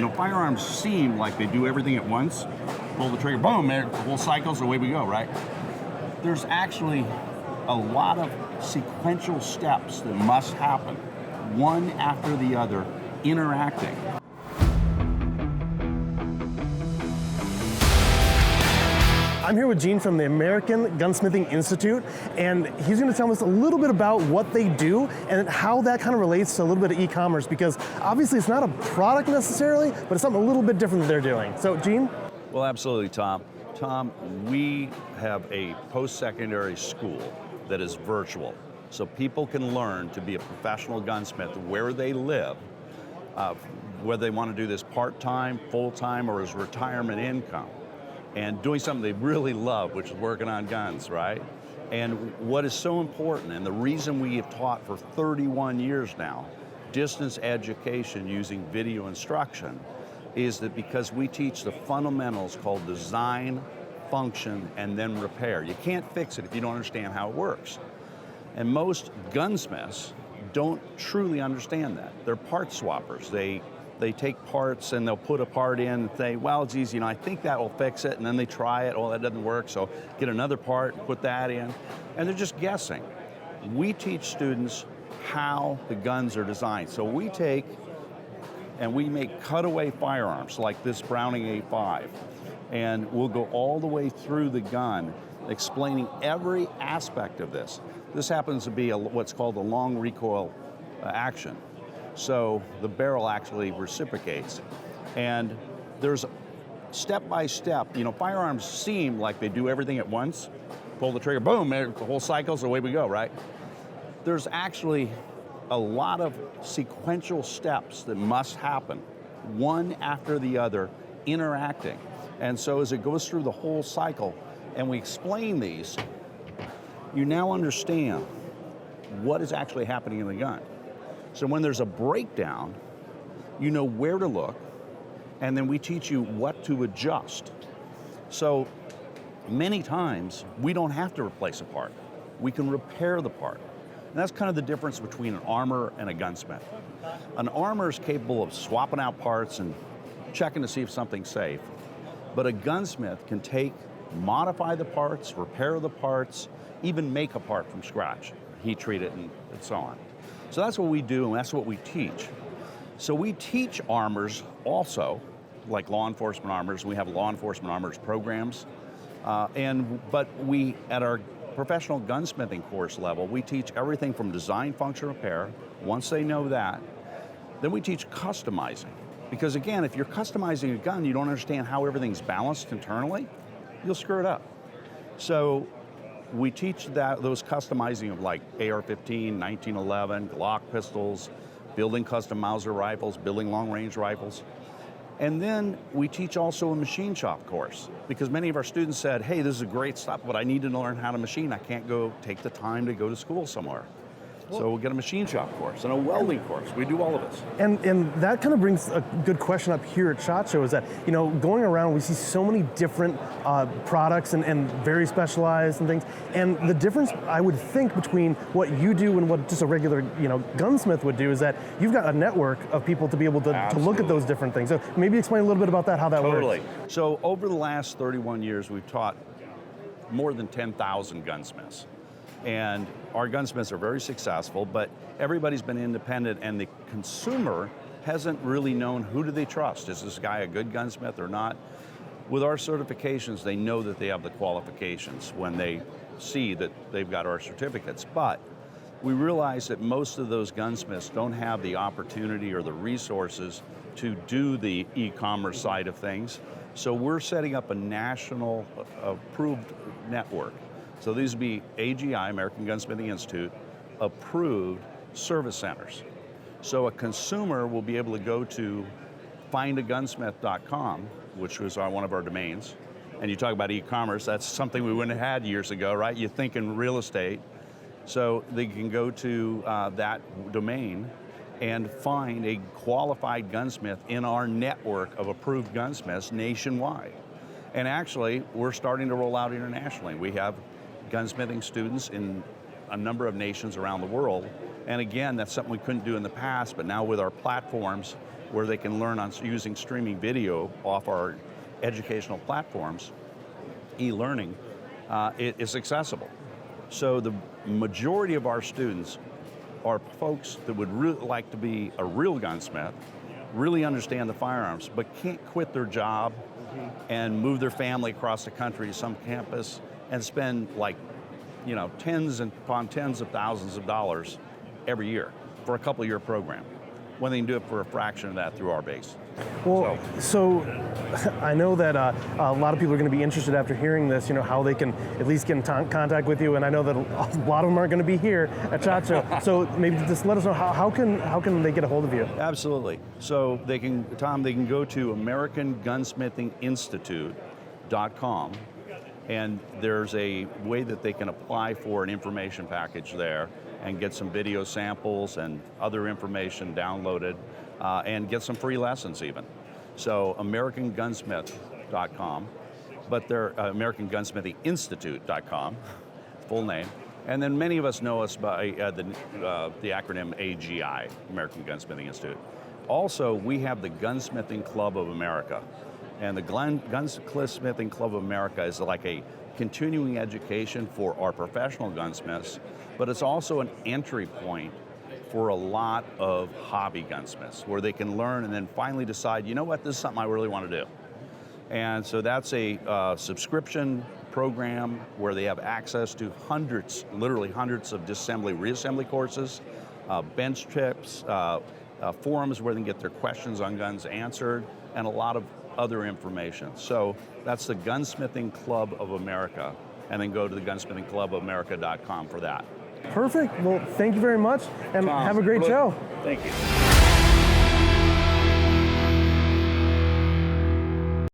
firearms seem like they do everything at once. Pull the trigger, boom, the whole cycle's away we go, right? There's actually a lot of sequential steps that must happen, one after the other, interacting. I'm here with Gene from the American Gunsmithing Institute, and he's going to tell us a little bit about what they do and how that kind of relates to a little bit of e-commerce, because obviously it's not a product necessarily, but it's something a little bit different that they're doing. So, Gene? Well, absolutely, Tom. Tom, we have a post-secondary school that is virtual, so people can learn to be a professional gunsmith where they live, whether they want to do this part-time, full-time, or as retirement income, and doing something they really love, which is working on guns, right? And what is so important, and the reason we have taught for 31 years now, distance education using video instruction, is that because we teach the fundamentals called design, function, and then repair. You can't fix it if you don't understand how it works. And most gunsmiths don't truly understand that. They're part swappers. They take parts and they'll put a part in and say, well, geez, I think that will fix it, and then they try it, oh, that doesn't work, so get another part, put that in, and they're just guessing. We teach students how the guns are designed. So we take and we make cutaway firearms like this Browning A5, and we'll go all the way through the gun explaining every aspect of this. This happens to be what's called a long recoil action. So the barrel actually reciprocates. And there's step by step, firearms seem like they do everything at once. Pull the trigger, boom, the whole cycle's away we go, right? There's actually a lot of sequential steps that must happen, one after the other, interacting. And so as it goes through the whole cycle, and we explain these, you now understand what is actually happening in the gun. So when there's a breakdown, you know where to look, and then we teach you what to adjust. So many times, we don't have to replace a part. We can repair the part. And that's kind of the difference between an armor and a gunsmith. An armor is capable of swapping out parts and checking to see if something's safe. But a gunsmith can modify the parts, repair the parts, even make a part from scratch, heat treat it, and so on. So that's what we do, and that's what we teach. So we teach armors also, like law enforcement armors. We have law enforcement armors programs. But we, at our professional gunsmithing course level, we teach everything from design, function, repair. Once they know that, then we teach customizing. Because again, if you're customizing a gun, you don't understand how everything's balanced internally, you'll screw it up. So we teach those customizing of like AR-15, 1911, Glock pistols, building custom Mauser rifles, building long-range rifles. And then we teach also a machine shop course, because many of our students said, hey, this is a great stuff, but I need to learn how to machine. I can't go take the time to go to school somewhere. So we'll get a machine shop course and a welding course. We do all of this. And that kind of brings a good question up here at SHOT Show, is that, going around, we see so many different products and very specialized and things. And the difference, I would think, between what you do and what just a regular, gunsmith would do is that you've got a network of people to be able to look at those different things. So maybe explain a little bit about that, how that works. Totally. So over the last 31 years, we've taught more than 10,000 gunsmiths. And our gunsmiths are very successful, but everybody's been independent, and the consumer hasn't really known who do they trust. Is this guy a good gunsmith or not? With our certifications, they know that they have the qualifications when they see that they've got our certificates. But we realize that most of those gunsmiths don't have the opportunity or the resources to do the e-commerce side of things. So we're setting up a national approved network. So these would be AGI, American Gunsmithing Institute, approved service centers. So a consumer will be able to go to findagunsmith.com, which was one of our domains. And you talk about e-commerce, that's something we wouldn't have had years ago, right? You think in real estate. So they can go to that domain and find a qualified gunsmith in our network of approved gunsmiths nationwide. And actually, we're starting to roll out internationally. We have gunsmithing students in a number of nations around the world. And again, that's something we couldn't do in the past, but now with our platforms, where they can learn on using streaming video off our educational platforms, e-learning, it is accessible. So the majority of our students are folks that would really like to be a real gunsmith, really understand the firearms, but can't quit their job and move their family across the country to some campus and spend like, tens upon tens of thousands of dollars every year for a couple year program, when they can do it for a fraction of that through our base. Well, so I know that a lot of people are going to be interested after hearing this, how they can at least get in contact with you, and I know that a lot of them aren't going to be here at SHOT Show, so maybe just let us know how can they get a hold of you? Absolutely. So they can, Tom, they can go to AmericanGunsmithingInstitute.com, and there's a way that they can apply for an information package there and get some video samples and other information downloaded, and get some free lessons even. So AmericanGunsmith.com, but they're AmericanGunsmithingInstitute.com, full name. And then many of us know us by the acronym AGI, American Gunsmithing Institute. Also, we have the Gunsmithing Club of America. And the Gunsmithing Club of America is like a continuing education for our professional gunsmiths, but it's also an entry point for a lot of hobby gunsmiths where they can learn and then finally decide, you know what, this is something I really want to do. And so that's a subscription program where they have access to hundreds, literally hundreds of disassembly, reassembly courses, bench trips, forums where they can get their questions on guns answered, and a lot of other information. So that's the Gunsmithing Club of America, and then go to the gunsmithingclubofamerica.com for that. Perfect. Well, thank you very much, and Tom, have a great show. Thank you.